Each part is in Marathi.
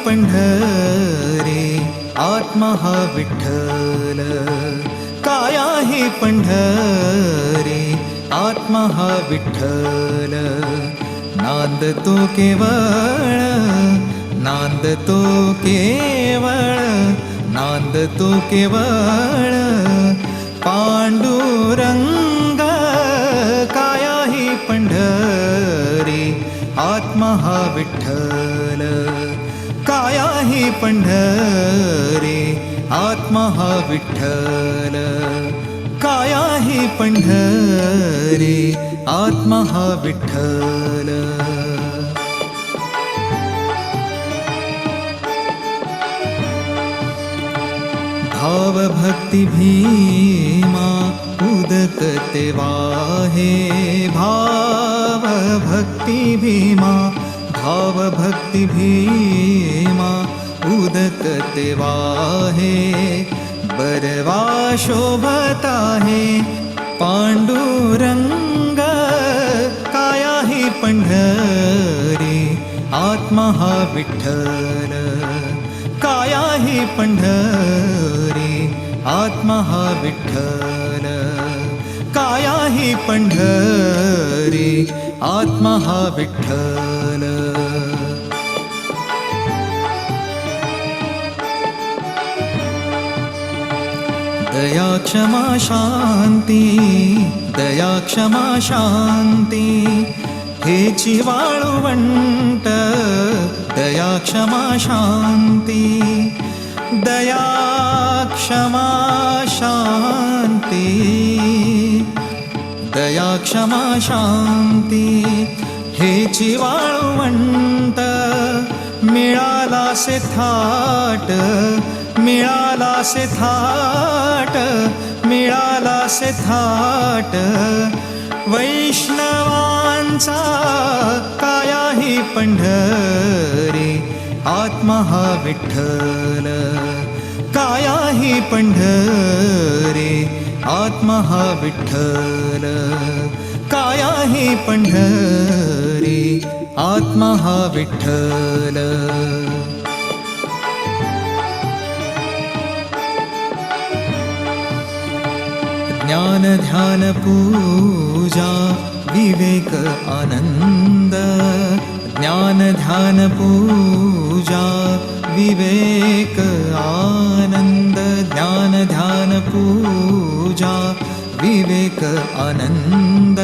पंढरी आत्मा हा विठ्ठल, काया ही पंढरी आत्मा हा विठ्ठल. नांदतो केवळ, नांदतो केवळ, नांदतो केवळ पांडुरंग, काया ही पंढरी आत्मा हा विठ्ठल, काया ही पंढरी आत्मा हा विठ्ठल, काया ही पंढरी आत्मा हा विठ्ठल. भाव भक्ति भीमा उदकते वाहे, भाव भक्ति भीमा, भाव भक्ति भीमा उदकते वाहे. बरवा शोभता है पांडुरंग, काया ही पंढरी आत्मा हा विठ्ठल, काया ही पंढरी आत्मा हा विठ्ठल, काया ही पंढरी आत्मा हा विठ्ठल. दया क्षमा शांती, दया क्षमा शांती हेची वाळवंट, दया क्षमा शांती, दया क्षमा शांती, दया क्षमा शांती हेची वाळवंट. मिळाला से थाट, मिळाला से थाट, मिळाला से थाट वैष्णवांचा, काया ही पंढरी आत्मा हा विठ्ठल, काया ही पंढरी आत्मा हा विठ्ठल, काया ही पंढरी आत्मा हा विठ्ठल. ज्ञान ध्यान पूजा विवेक आनंद, ज्ञान ध्यान पूजा विवेक आनंद, ज्ञान ध्यान पूजा विवेक आनंद.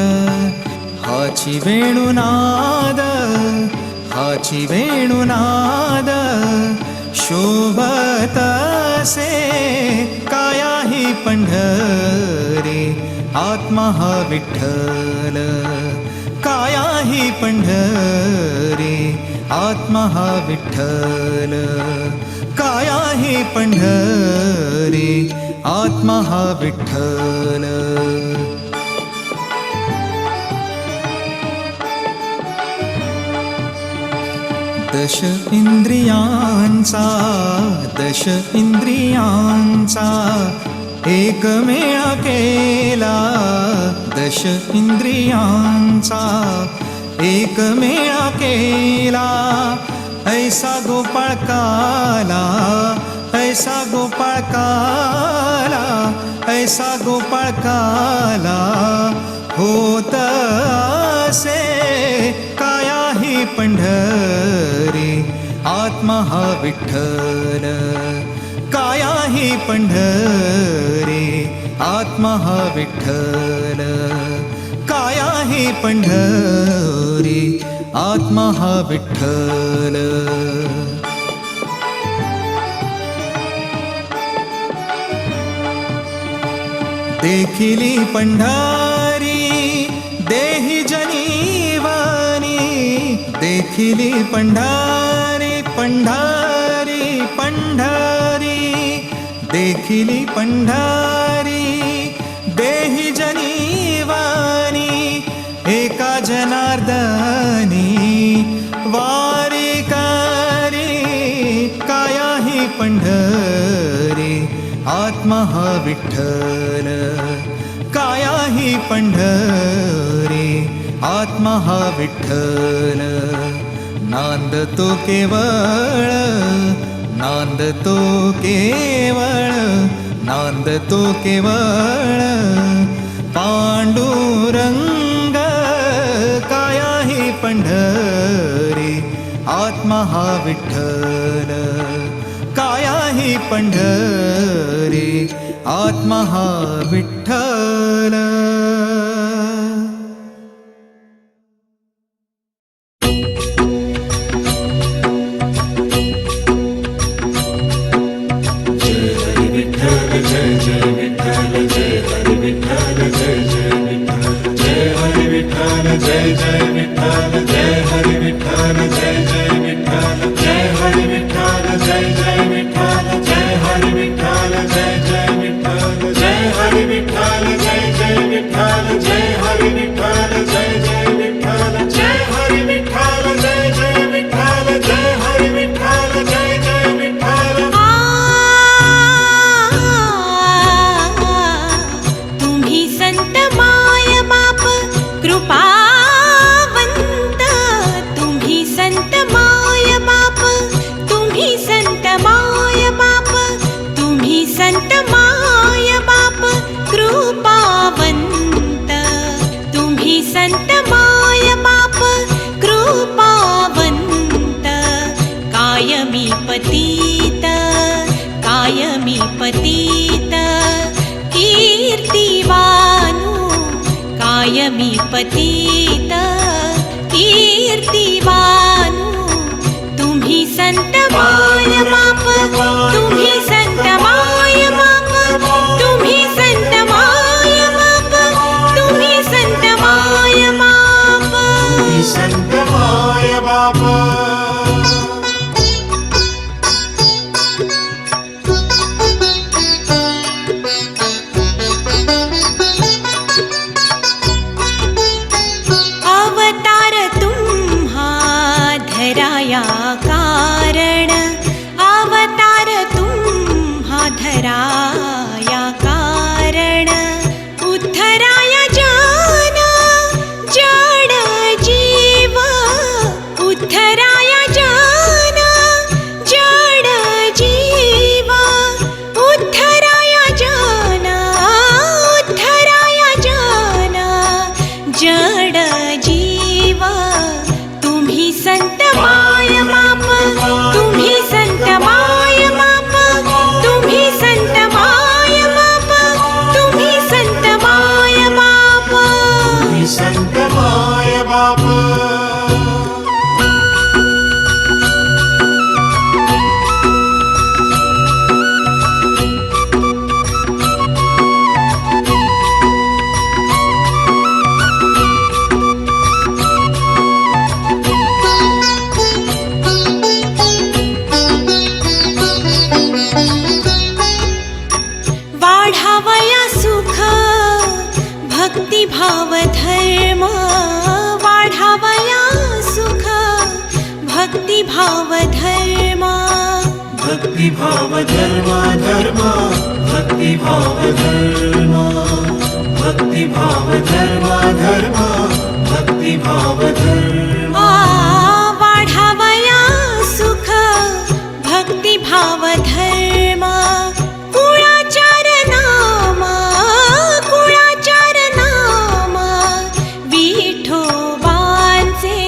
हाची वेणुनाद, हाची वेणुनाद शोभतसे, काया ही पंढरी आत्मा हा विठ्ठल, काया ही पंढरी आत्मा हा विठ्ठल, काया ही पंढरी आत्मा हा विठ्ठल. दश इंद्रियांचा, दश इंद्रियांचा एकमेळा केला, दश इंद्रियांचा एकमेळा केला. ऐसा गोपाळ काला, ऐसा गोपाळ काला, ऐसा गोपाळ काला होत असे, काया ही पंढरी आत्मा हा विठ्ठल, काया ही पंढरी आत्मा हा विठ्ठल, काया ही पंढरी आत्मा हा विठ्ठल. देखिली पंढरी देहि जनीवनी, देखिली पंढरी पंढरी पंढरी, देखिली पंढरी देहि जनीवनी. एका जनार्दनी वारी करी, काया ही पंढरी आत्मा हा विठ्ठल, काया ही पंढरी आत्मा हा विठ्ठल, नांदतो केवळ, नांदतो केवळ, नांदतो केवळ पांडुरंग काया ही पंढरी आत्मा हा विठ्ठल, काया ही पंढरी आत्मा हा विठ्ठल. जय जय विठ्ठल जय हरी विठ्ठल जय जय विठ्ठल जय हरी विठ्ठल जय जय विठ्ठल जय हरी विठ्ठल जय जय विठ्ठल जय हरी विठ्ठल जय जय विठ्ठल जय हरी विठ्ठल जय जय विठ्ठल जय हरी विठ्ठल जय जय विठ्ठल जय हरी विठ्ठल जय जय विठ्ठल. तुम्ही संत माय बाप कृपा संत माय बाप कृपावंत, कायमी पतित, कायमी पतित कीर्तिवानु, कायमी पतित कीर्तिवानु. तुम्ही संत माय बाप, तुम्ही संत माय बाप, तुम्ही संत माय बाप, तुम्ही संत माय बाप, संत माय बाप. अवतार तुम्हा धराया कारण, अवतार तुम्हा धराया कारण, उद्धराया जन जड जीव, उद्धराया जन जड जीव, उद्धराया जन, उद्धराया जन जड जीव. तुम्ही संत माय बाप, तुम्ही संत माय बाप, तुम्ही संत माय बाप, तुम्ही संत माय बाप, संत माय बाप. वाढावया सुख भक्तिभाव धर्म, वाढावया सुख भक्तिभाव धर्म, भक्तिभाव धर्म धर्म भक्तिभाव धर्म, भक्तिभाव धर्म धर्म भक्तिभाव धर्म. वाढावया सुख भक्तिभाव धर्म, कुळाचार नाम, कुळाचार नाम विठोबांचे.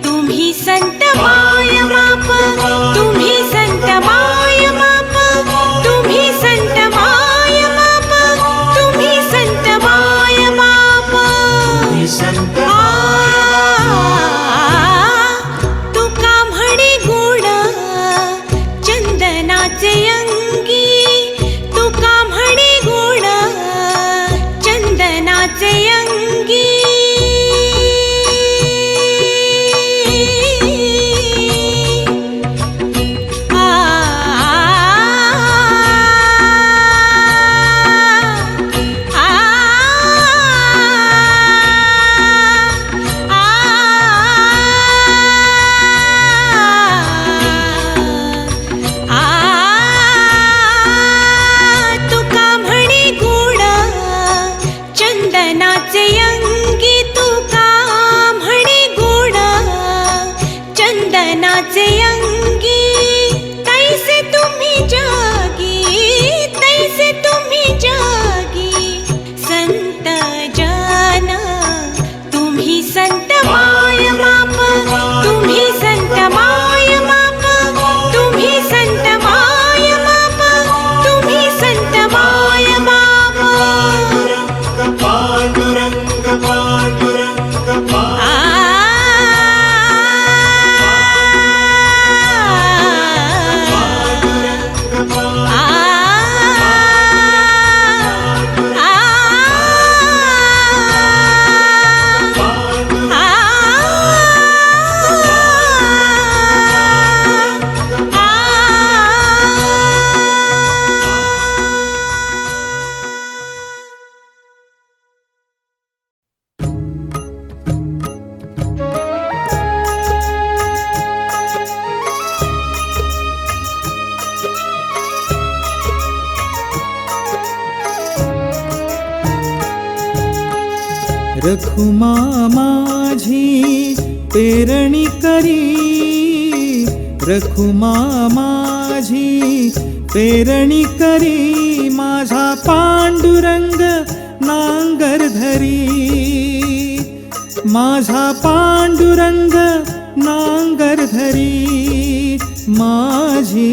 तुम्ही संत माय बाप, तुम्ही संत माय बाप, तुम्ही संत माय बाप, तुम्ही संत माय बाप, संत तुका म्हणे गुण चंदना रखुमा माझी पेरणी करी, रखुमा माझी पेरणी करी, माझा पांडुरंग नांगर धरी, माझा पांडुरंग नांगर धरी, माझी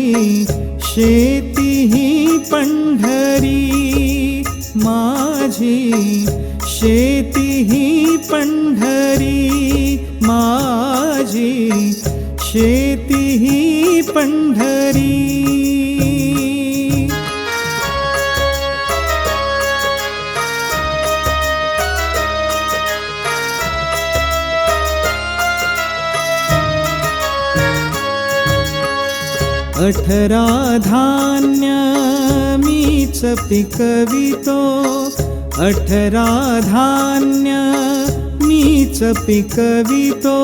शेती ही पंढरी, माझी शेती ही पंढरी, माझी शेती ही पंढरी. अठरा धान्य मीच पिकवितो, अठरा धान्य मीच पिकवितो,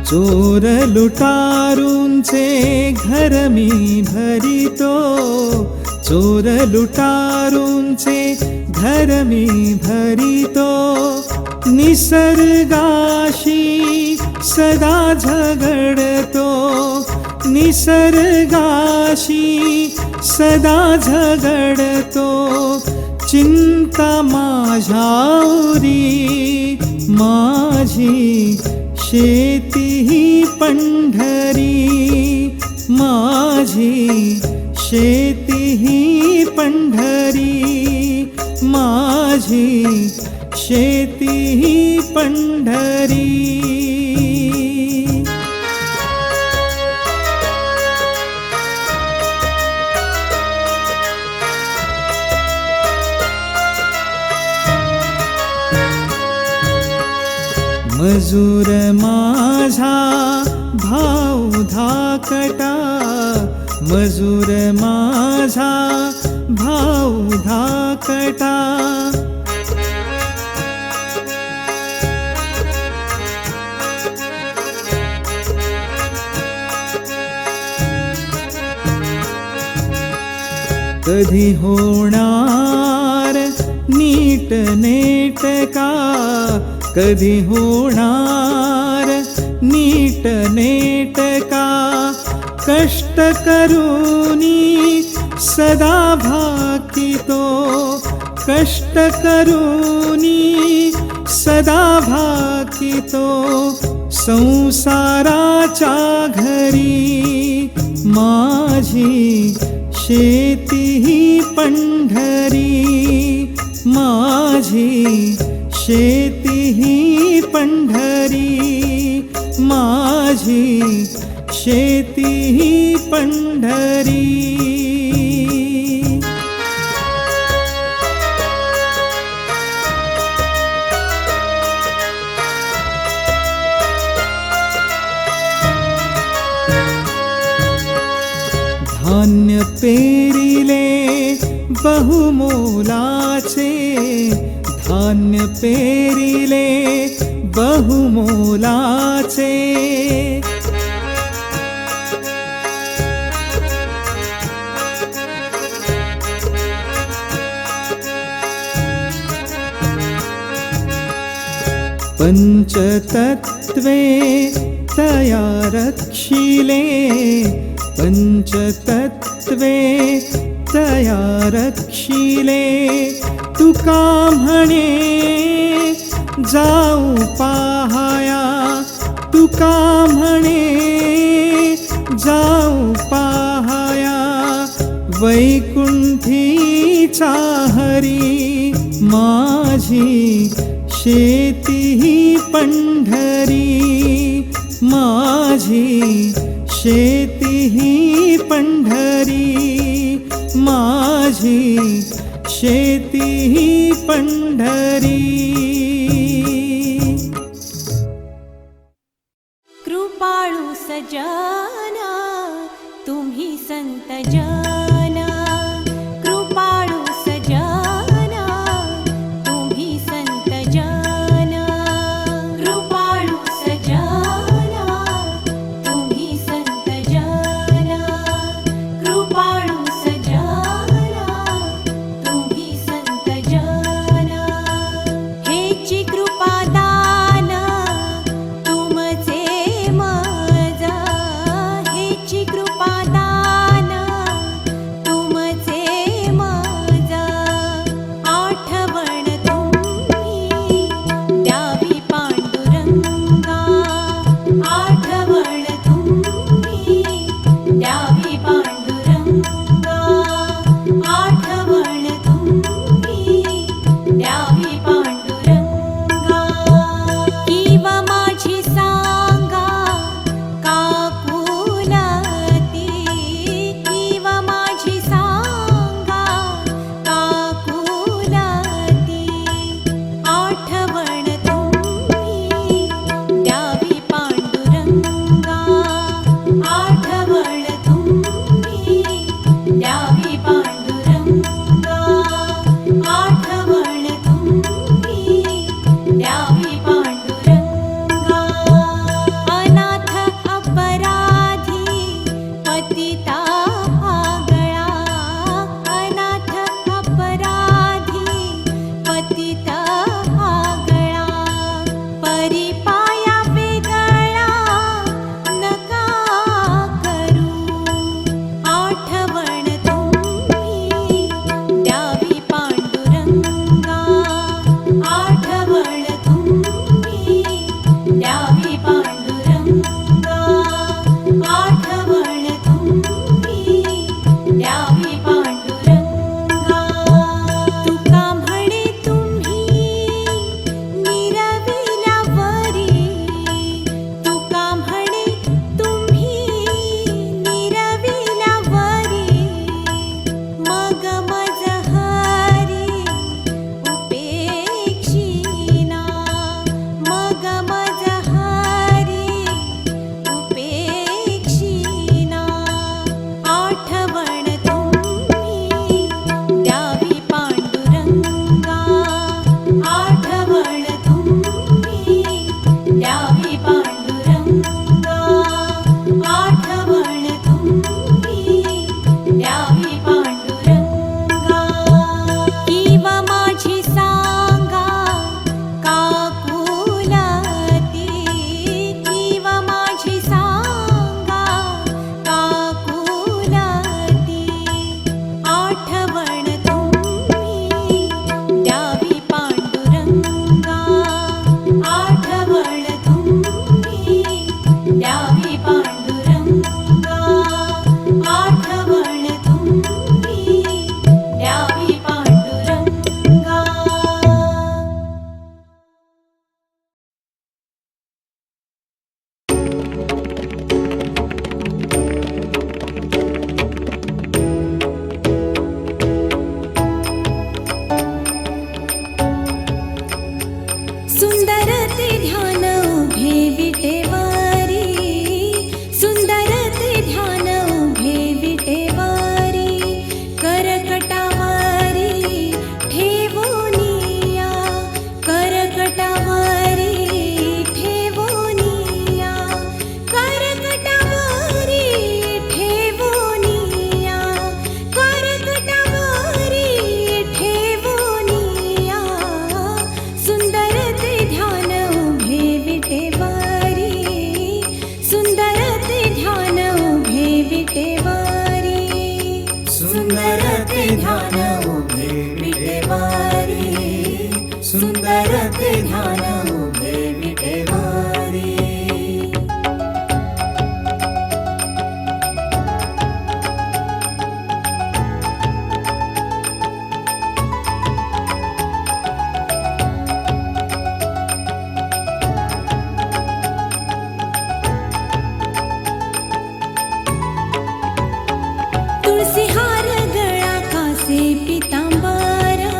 चोर लुटारूंचे घर मी भरितो, चोर लुटारूंचे घर मी भरितो, निसर्गाशी सदा झगडतो, निसर्गाशी सदा झगडतो, चिंता माझ्यावरी, माझी शेती ही पंढरी, माझी शेती ही पंढरी, माझी शेती ही पंढरी. मजूर माझा भाऊ धाकटा, मजूर माझा भाऊ धाकटा, कधी होणार नीट नेटका, कधी होणार नीट नेटका, कष्ट करूनी सदा भाकितो, कष्ट करूनी सदा भाकितो, संसाराच्या घरी, माझी शेती ही पंढरी, माझी शेती ही पंढरी, माझी शेती ही पंढरी. धान्य पेरिले बहुमोलाचे, धान्य पेरिले बहुमोलाचे, पंचतत्वे तया रक्षिले, पंचतत्वे तया रक्षिले, तुका म्हणे जाऊ पाहाया, तुका म्हणे जाऊ पाहाया, वैकुंठीचा हरी, माझी शेती ही पंढरी, माझी शेती ही पंढरी, माझी शेती ही पंढरी. कृपाळू सजना तुम्ही संत जना, कृपाळू सजना तुम्ही संत जना, कृपाळू सजना पतित आगळा, परी पाया वेगळा नका करू. आठवण तुम्ही द्यावी पांडुरंगा, आठवण तुम्ही द्यावी पांडुरंगा, आठवण तुम्ही द्यावी पांडुरंगा. तुका म्हणे तुम्ही निरविल्यावरी, तुका म्हणे तुम्ही निरविल्यावरी, मग मज हरी उपेक्षिना, मग मज हरी उपेक्षिना. आठवण तुम्ही द्यावी पांडुरंगा, आठवण तुम्ही द्यावी पांडुरंगा, आठवण तुम्ही द्यावी पांडुरंगा. किव माझी सांगा काकुलती, किव माझी सांगा काकुलती. आठवण तुम्ही द्यावी पांडुरंगा, आठवण तुम्ही द्यावी पांडुरंगा, आठवण तुम्ही द्यावी पांडुरंगा. सुंदर ते ध्यान उभे विटेवारी, सुंदर ते ध्यान उभे विटेवारी. करकटावारी ठेवोनिया, करकटावारी ठेवोनिया, करकटावारी ठेवोनिया, करकटावारी ठेवोनिया. सुंदर ते ध्यान उभे विटेवारी, सुंदर ते ध्यान उभे विटेवारी, सुंदर ते ध्यान उभे विटेवारी, सुंदर ते ध्यान उभे विटेवारी. तुळसी हार गळा कासे पितांबरा,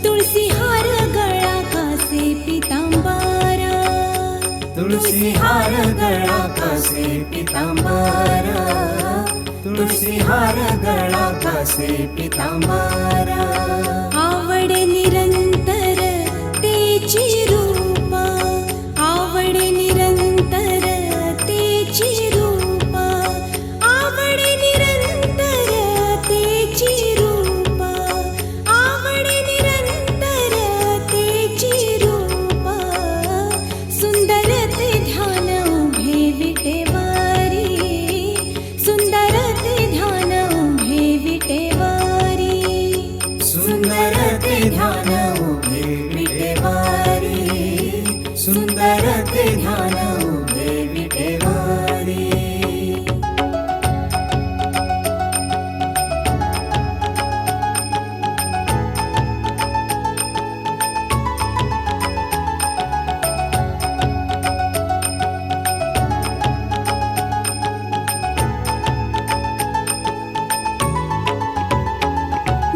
तुळसी हार गळा कासे पितांबरा, तुळसी हार गळा कासे पितांबरा, तुळसी हार गळा कासे पितांबरा. आवडे निरंतर तेची रूपा, आवडे निरंतर तेची रूपा, आवडे निरंतर तेची रूपा, आवडे निरंतर तेची रूपा. सुंदर ते ध्यान उभे विटेवारी, सुंदर ते ध्यान उभे विटेवारी, सुंदर ते ध्यान उभे विटेवारी, सुंदर ते ध्यान उभे विटेवारी.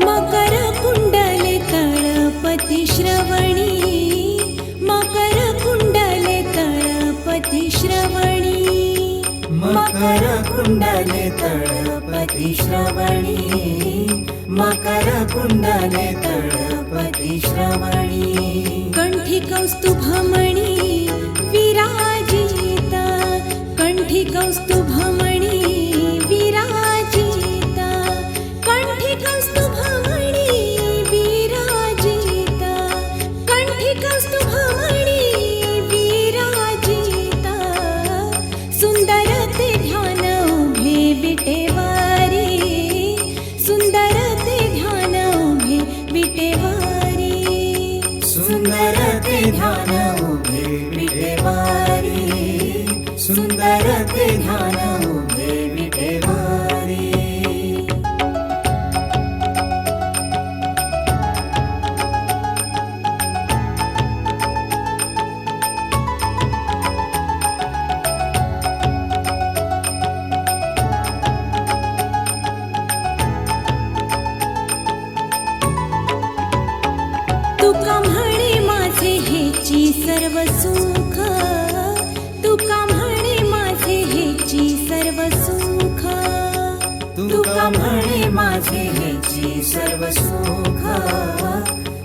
मकर कुंडले तळपती श्रवणी, मकर कुंडले तळपती श्रवणी, मकर कुंडले तळपती श्रवणी, मकर कुंडले तळपती श्रवणी. कंठी कौस्तुभमणी विराजिता, कंठी कौस्तुभमणी विराजिता, कंठी कौस्तुभमणी विराजिता. सुंदर ते ध्यान उभे विटेवारी, सुंदर ते ध्यान उभे विटेवारी. तुका म्हणे माझे हेची सर्व सुख, तुका म्हणे माझे हेची सर्व सुख, तुका म्हणे माझे हेची सर्व सुख,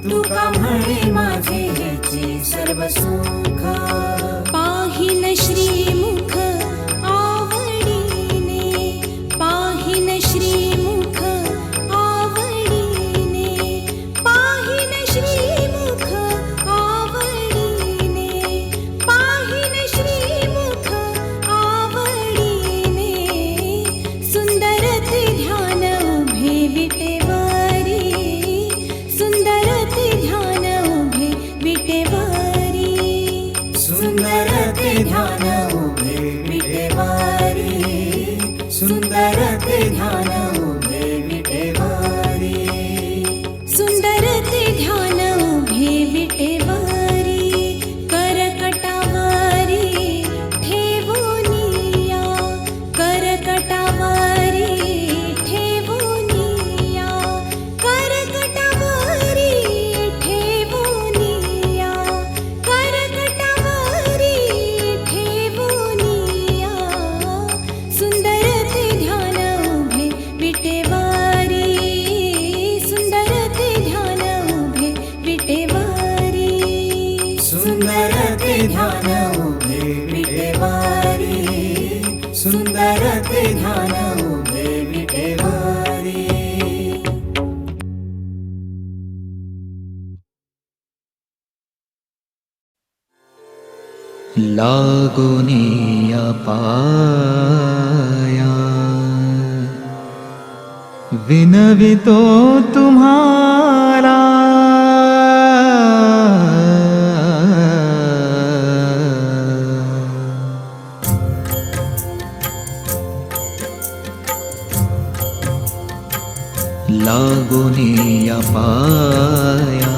तुका म्हणे माझे हेची सर्व सुख. पाहिन श्रीमुख आवडीने, पाहिन श्रीमुख आवडीने, पाहिन श्रीमुख आवडीने, पाहिन श्रीमुख आवडीने. सुंदर ते ध्यान उभे विटेवारी, सुंदर ते ध्यान उभे विटेवारी. सुंदर ते ध्यान उभे विटेवारी, सुंदर ते ध्यान उभे विटेवारी. सुंदर ते ध्यान उभे विटेवारी. करकटावारी ठेवूनिया, करकटावारी ठेवूनिया, करकटावारी ठेवूनिया, करकटावारी ठेवूनिया. सुंदर ते ध्यान उभे विटेवारी, सुंदर ते ध्यान उभे विटेवारी. सुंदर ते ध्यान उभे विटेवारी, सुंदर ते ध्यान उभे विटेवारी. लागोनिया पाया विनवितो तुम्हारा, लागोनिया पाया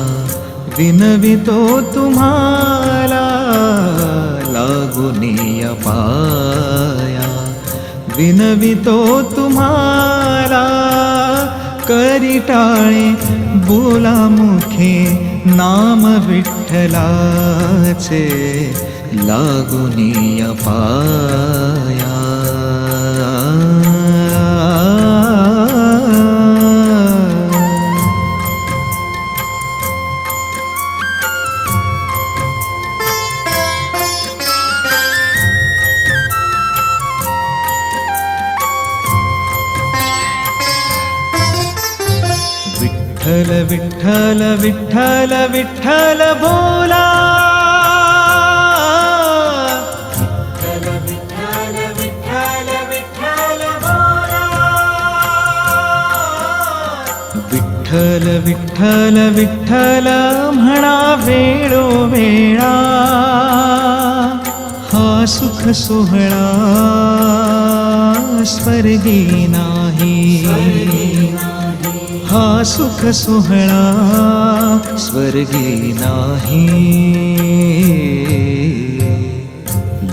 विनवितो तुम्हारा, लागोनिया पाया विनवितो तुम्हारा. करिटाळे बोला मुखे नाम विठ्ठलाचे, लागोनिया पाया. विठ्ठल विठ्ठल विठ्ठल बोला, विठ्ठल विठ्ठल विठ्ठल बोला, विठ्ठल विठ्ठल विठ्ठल म्हणा वेळोवेळा. हा सुख सोहळा स्वर्गी नाही, हा सुख सोहळा स्वर्गी नाही.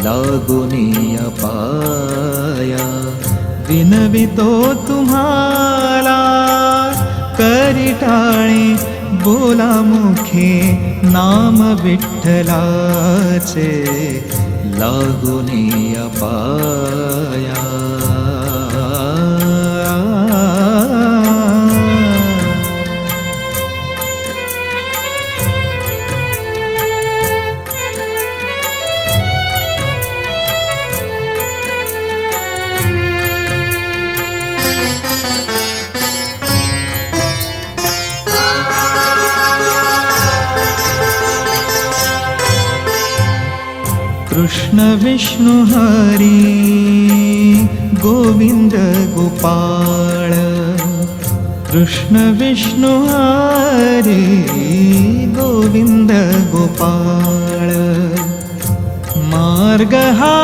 लागोनिया पाया विनवितो तुम्हाला, करिटाळे बोला मुखे नाम विठ्ठलाचे, लागोनिया पाया. कृष्ण विष्णु हरी गोविंद गोपाळ, कृष्ण विष्णु हरी गोविंद गोपाळ मार्ग हा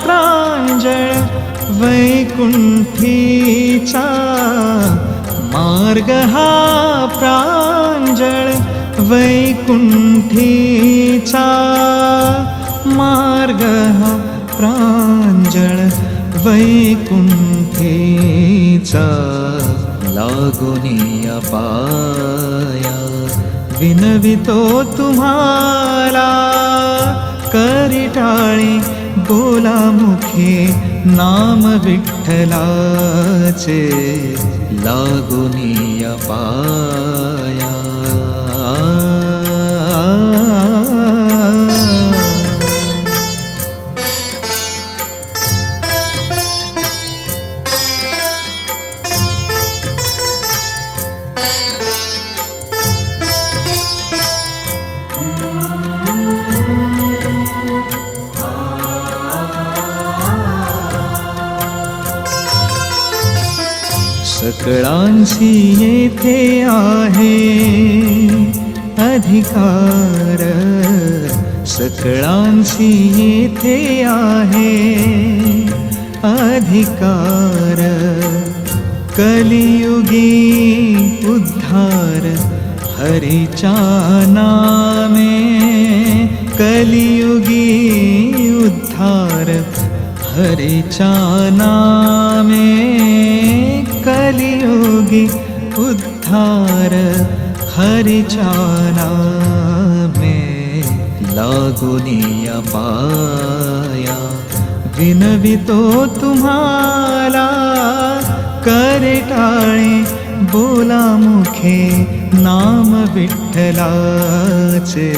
प्रांजळ वैकुंठीचा मार्ग हा प्रांजळ वैकुंठीचा मार्ग हा प्रांजळ वैकुंठीचा लागोनिया पाया विनवितो तुम्हाला करिटाळी बोला मुखे नाम विठ्ठलाचे लागोनिया पाया सकळांसी येथे आहे अधिकार सकळांसी येथे आहे अधिकार कलियुगी उद्धार हरीच्या नामे कलियुगी उद्धार हरीच्या नामे कलियुगी उद्धार हरीच्या नामे लागोनिया पाया विनवितो तुम्हाला करिटाळे बोला मुखे नाम विठ्ठलाचे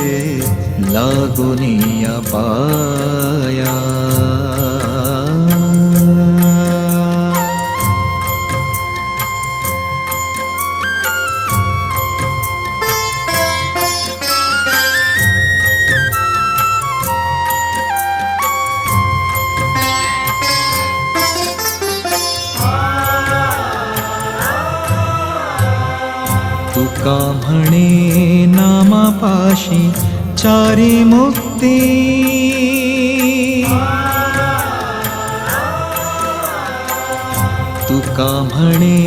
लागोनिया पाया तुका म्हणे नामापाशी चारी मुक्ती तुका म्हणे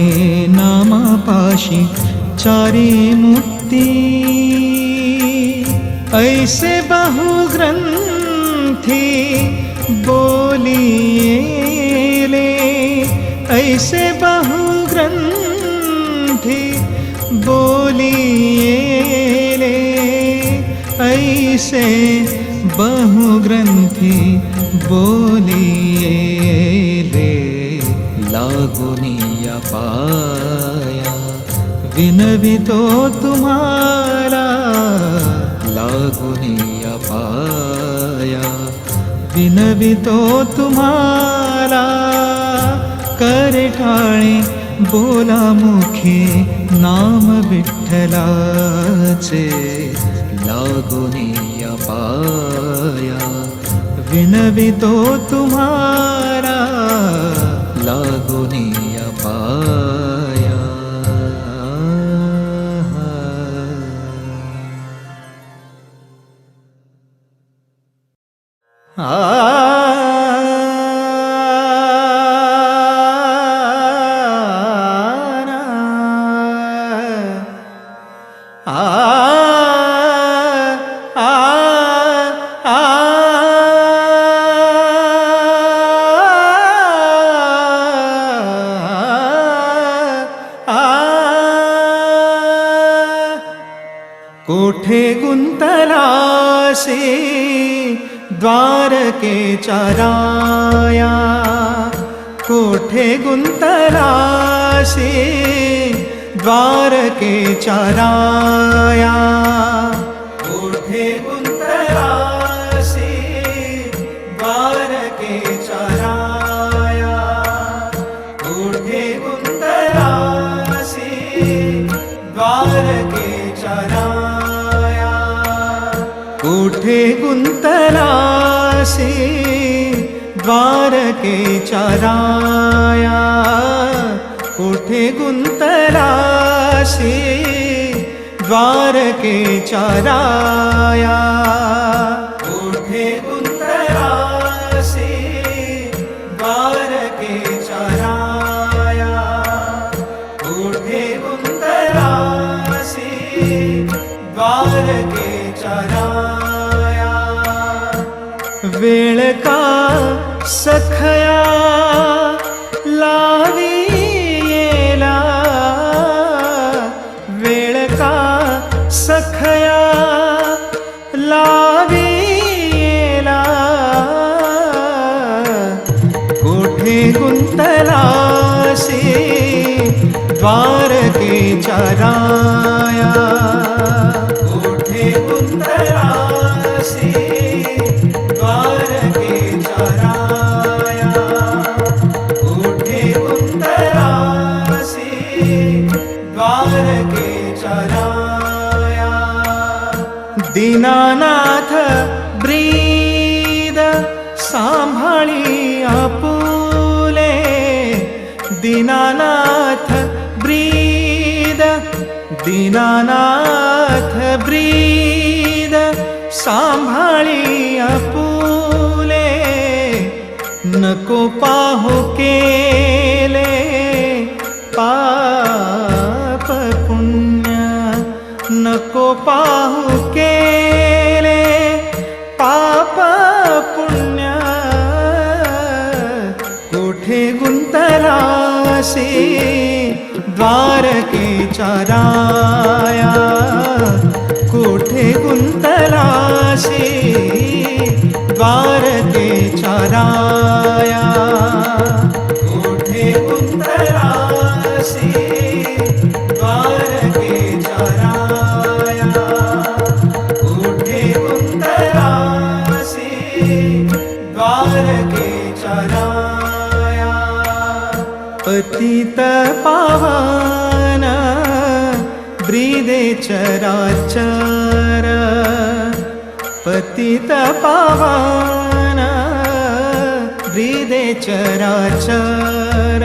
नामापाशी चारी मुक्ती ऐसे बहुग्रंथी बोलिले ऐसे बहुग्रंथी बोलिले ऐसे बहुग्रंथी बोलिले लागोनिया पाया विनवितो तुम्हाला लागोनिया पाया विनवितो तुम्हाला करिटाळे बोला मुखे नाम विठ्ठलाचे लागोनिया पाया विनवितो तुम्हाला लागोनिया पाया कोठे गुंतलासे द्वारकेच्या राया कोठे गुंतलासे द्वारकेच्या राया कोठे गुंतलासे द्वारकेच्या राया कोठे गुंतलासे द्वारकेच्या राया कोठे गुंतलासे द्वारकेच्या राया कोठे गुंतलासे द्वारकेच्या राया कोठे गुंतलासी द्वारकेच्या राया कोठे गुंतलासी द्वारकेच्या राया वेळ का सखया लावी येला वेळ का सखया लावी येला कोठे गुंतलासी द्वारकेच्या राया कोठे गुंतलासी द्वारकेच्या राया कोठे गुंतलासी द्वारकेच्या राया दीनानाथ ब्रीद सांभाळी आपुले दीनानाथ ब्रीद दीनानाथ ब्रीद सांभाळी आपुले नको पाहू केले पाप पुण्य नको पाहू केले पाप पुण्य कोठे गुंतलासी द्वारकेच्या राया कोठे गुंतलासी द्वारकेच्या राया कोठे गुंतलासी द्वारकेच्या राया कोठे गुंतलासी द्वारकेच्या राया पतित पावन ब्रीदे चराचर पतित पावन ब्रीदे चराचर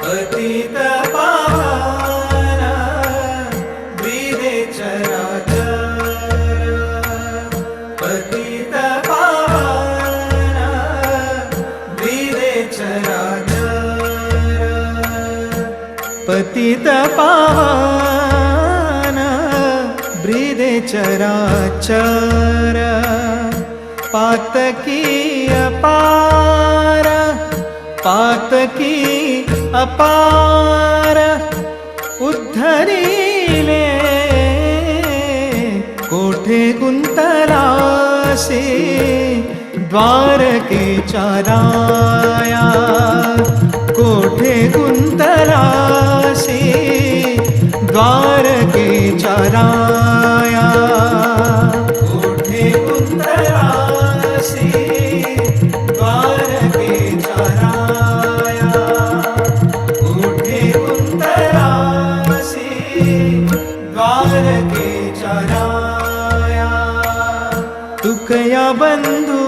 पतित पावन ब्रीदे चराचर पतित पावन ब्रीदे चराचर पतित पावन ब्रीदे चराचर पातकी अपार पातकी अपार उद्धरिले कोठे गुंतलासी द्वारकेच्या राया कोठे गुंतलासी द्वारकेच्या राया कोठे गुंतलासी द्वारकेच्या राया कोठे गुंतलासी द्वारकेच्या राया तुकया बंधू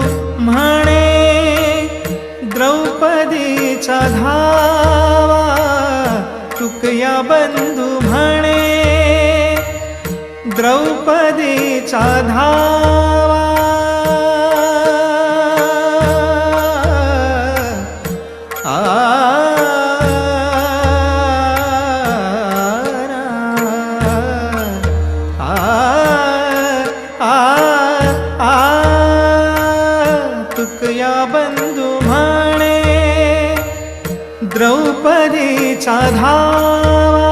म्हणे द्रौपदीचा धावा तुकया बंधू म्हणे द्रौपदीचा धावा आ तुकया बंधू म्हणे द्रौपदीचा धावा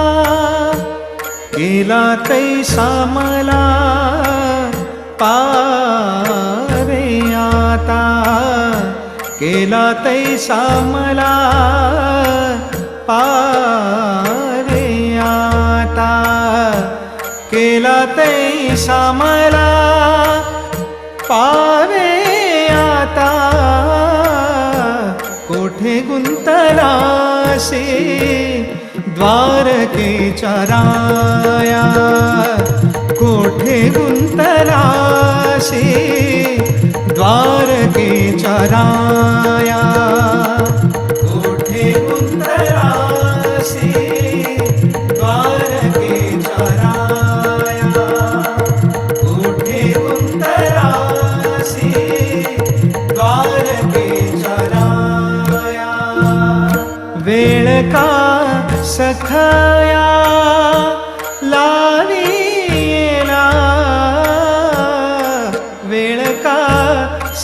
केला तैसा मला पावे आता केला तैसा मला पावे आता केला तैसा मला पावे आता कोठे गुंतलासी द्वारकेच्या राया कोठे गुंतलासी द्वारकेच्या राया कोठे गुंतलासी द्वारकेच्या राया सखया लावीला वेळ का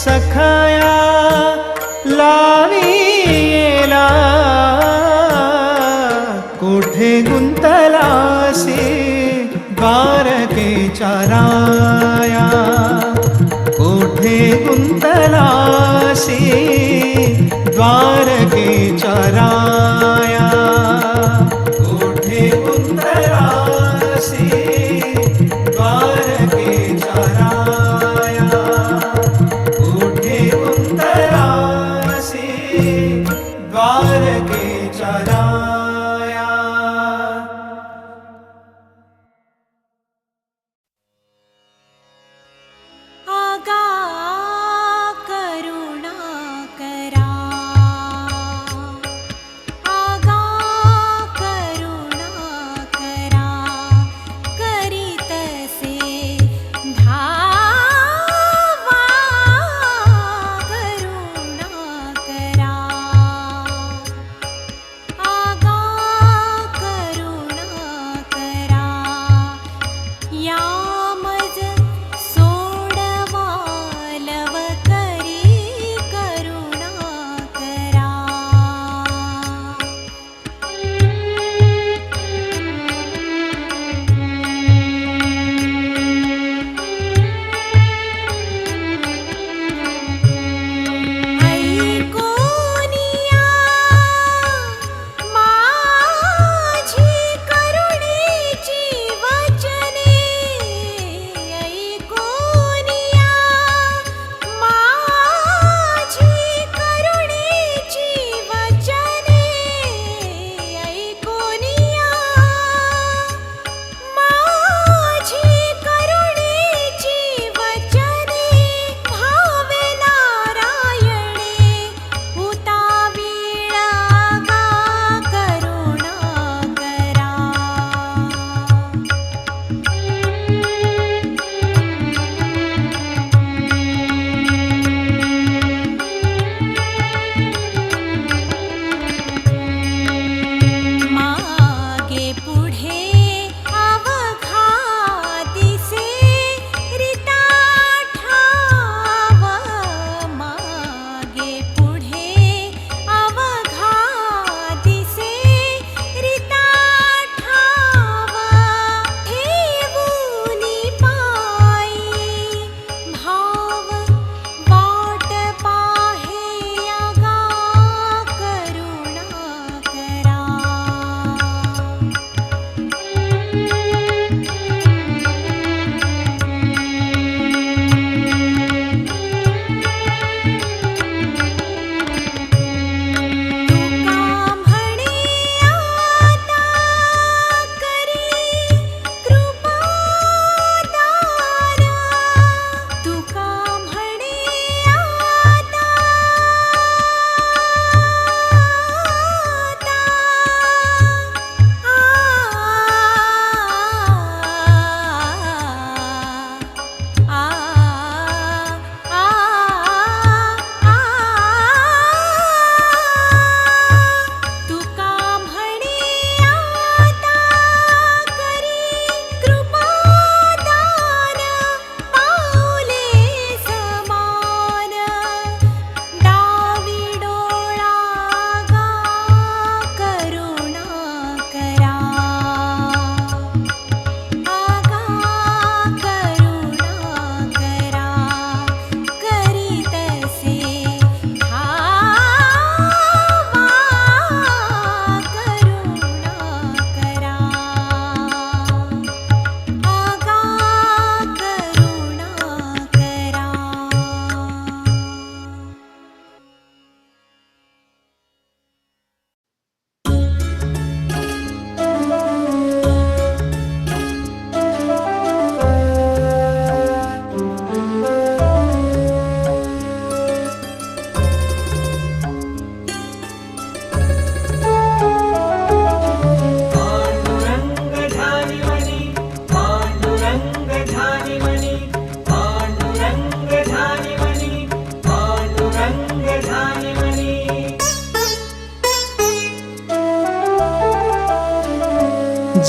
सखया लावीला कोठे गुंतलासी द्वारकेच्या राया कोठे गुंतलासी द्वारकेच्या राया कोठे गुंतलासी द्वारकेच्या राया कोठे गुंतलासी द्वारकेच्या राया. आगा करुणा करा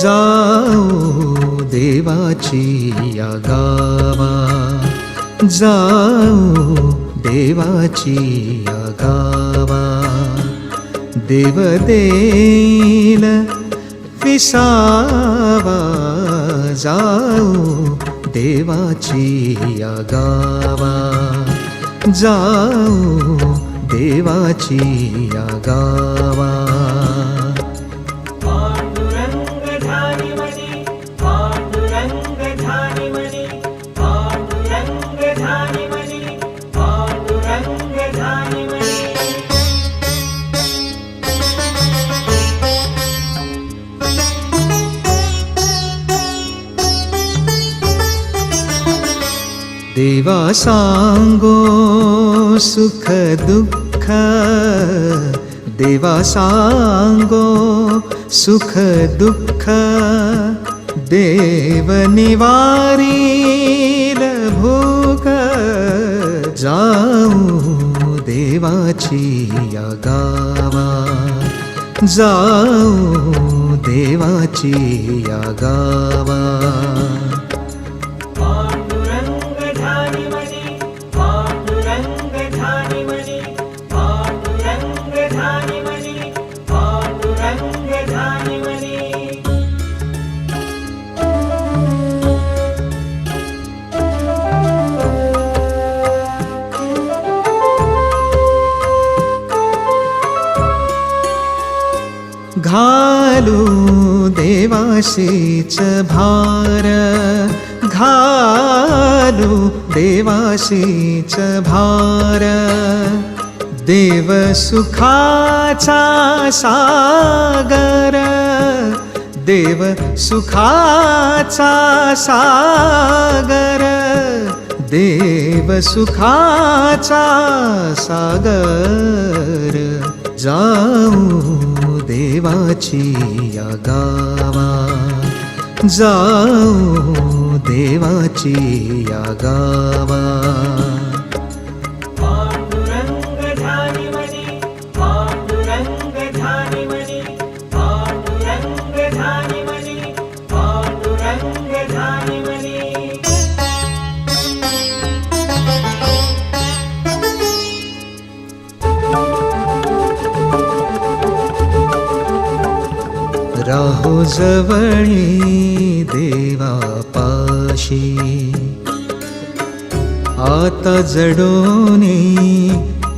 जाऊ देवाची या गावा, जाऊ देवाची या गावा. देव देईल विसावा, जाऊ देवाची या गावा, जाऊ देवाची या गावा. पांडुरंग ध्यानी मनी, पांडुरंग ध्यानी मनी, पांडुरंग ध्यानी मनी, पांडुरंग ध्यानी मनी. देवा सांगो सुख दुःख, देवा सांगो सुख दुःख. देव निवारील भूक, जाऊ देवाची या गावा, जाऊ देवाची या गावा. पांडुरंग ध्यानी मनी, पांडुरंग ध्यानी मनी, पांडुरंग ध्यानी मनी, पांडुरंग ध्यानी मनी. घालू देवाशीच भार, घालू देवाशीच भार. देव सुखाचा सागर, देव सुखाचा सागर. देव सुखाचा सागर, जाऊ देवाची या गावा, जाऊ देवाची या गावा. पांडुरंग ध्यानी मनी, पांडुरंग ध्यानी मनी, पांडुरंग ध्यानी मनी, पांडुरंग ध्यानी मनी. राहो जवळी देवापाशी, आता जडोनी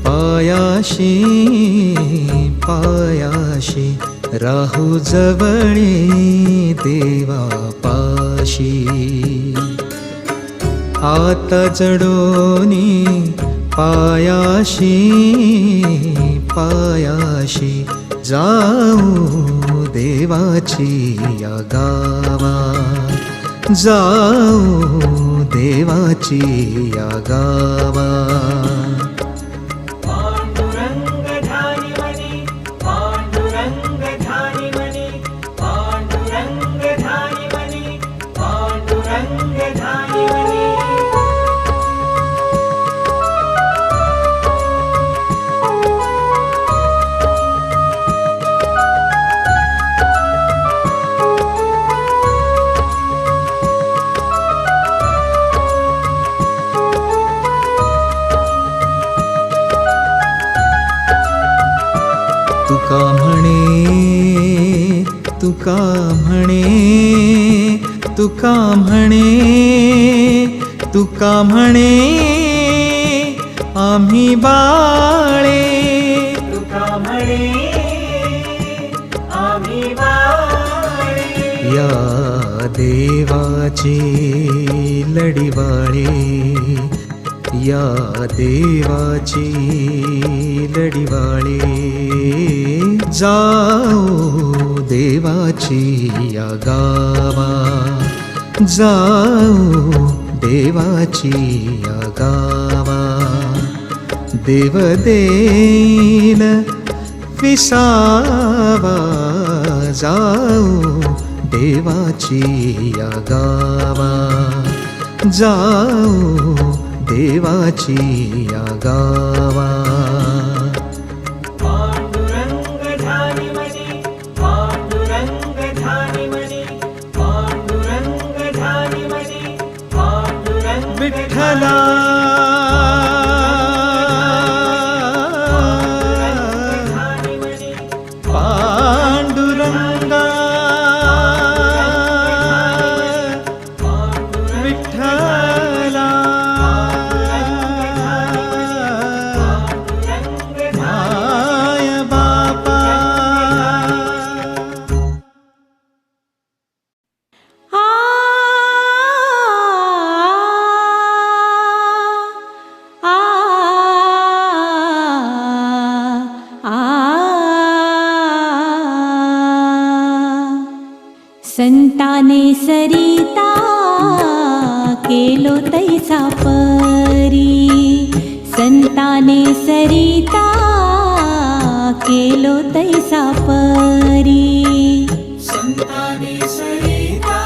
पायाशी पायाशी. राहू जवळी देवापाशी, आता जडोनी पायाशी पायाशी. जाऊ देवाची या गावा, जाऊ देवाची या गावा. पांडुरंग ध्यानी मनी, पांडुरंग ध्यानी मनी, पांडुरंग ध्यानी मनी, पांडुरंग ध्यानी मनी. तुका म्हणे, तुका म्हणे, तुका म्हणे, तुका म्हणे आम्ही बाळे. तुका म्हणे आम्ही बाळे, या देवाची लढीवाळे, या देवाची लढीवाळे. जाऊ देवाची या गावा, जाऊ देवाची या गावा. देव देईल विसावा, जाऊ देवाची या गावा, जाऊ देवाची या गावा. पांडुरंग ध्यानी मनी, पांडुरंग ध्यानी मनी, विठ्ठला पांडुरंगा विठ्ठला माय बापा संताने सरिता केलो तैसा परी संताने सरिता केलो तैसा परी संताने सरिता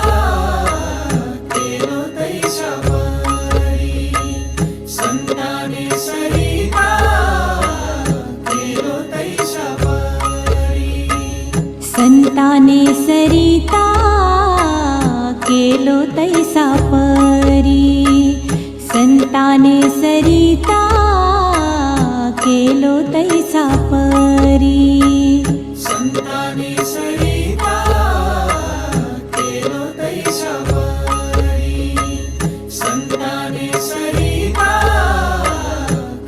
केलो तैसा परी संताने सरिता केलो तैसा परी संताने सरिता केलो तैसा परी संताने सरिता केलो तैसा परी संताने सरिता केलो तैसा परी संताने सरिता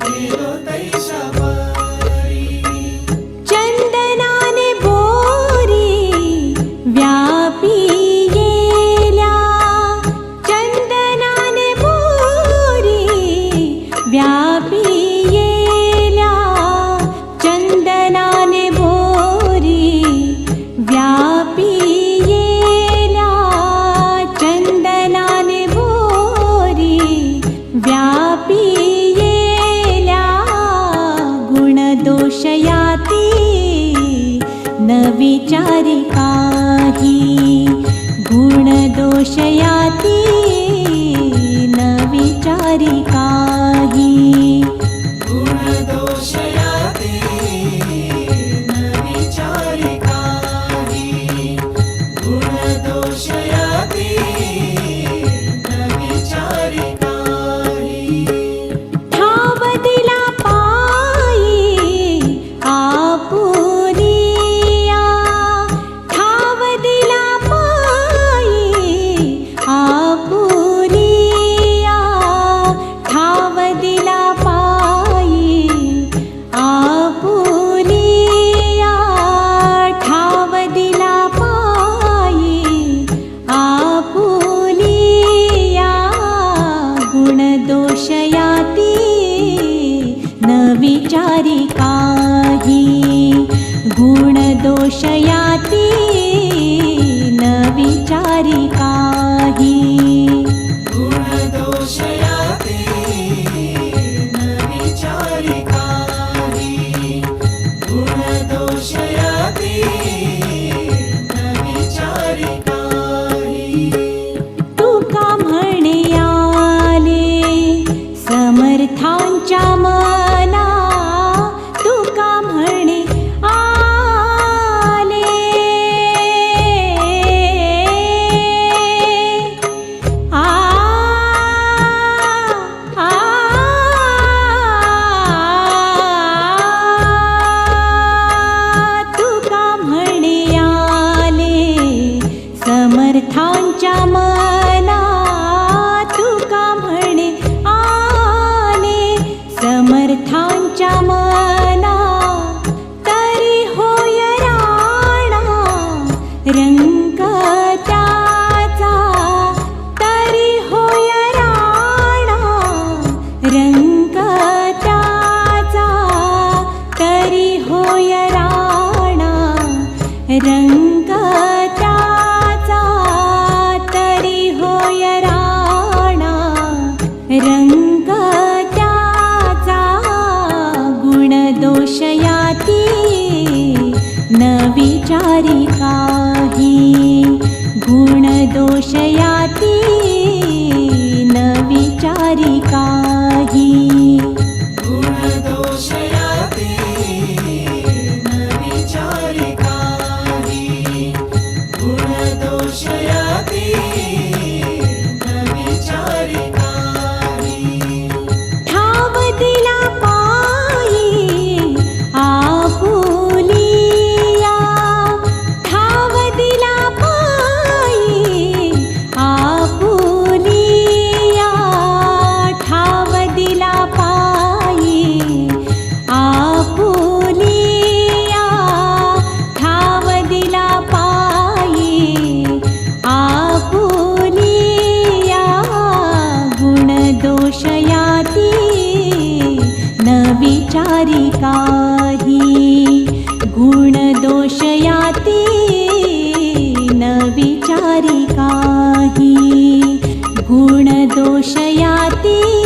केलो तैसा परी चंदनाने बोरी व्यापी गेल्या चंदनाने बोरी व्यापी गेल्या चंदनाने बोरी व्यापी गेल्या चंदनाने बोरी व्यापी गेल्या गुणदोष याती न विचारी काही गुणदोष याती न विचारी काही गुणदोष याती न विचारी काही गुणदोष याती न विचारी काही ठाव दिला पायी आपुनिया ठाव दिला पायी आपुनिया ठाव दिला पायी आपुनिया ठाव दिला पायी आपुनिया गुणदोष याती न विचारी काही गुणदोष याती न विचारी काही गुणदोष याती न विचारी काही गुणदोष याती न विचारी काही तुका म्हणे आले समर्थांच्या मना तुका म्हणे आले आ आ तुका म्हणे आले समर्थांच्या मना तुका म्हणे आले समर्थांच्या मना तरी होय राणा रंग त्याचा तरी होय राणा रंग त्याचा तरी होय राणा रंग त्याचा तरी होय राणा रंग त्याचा गुणदोष याती न विचारी काही गुणदोष याती न विचारी काही गुणदोष याती न विचारी काही गुणदोष याती न विचारी काही विचारी काही गुण दोष याती न विचारी काही गुण दोष याती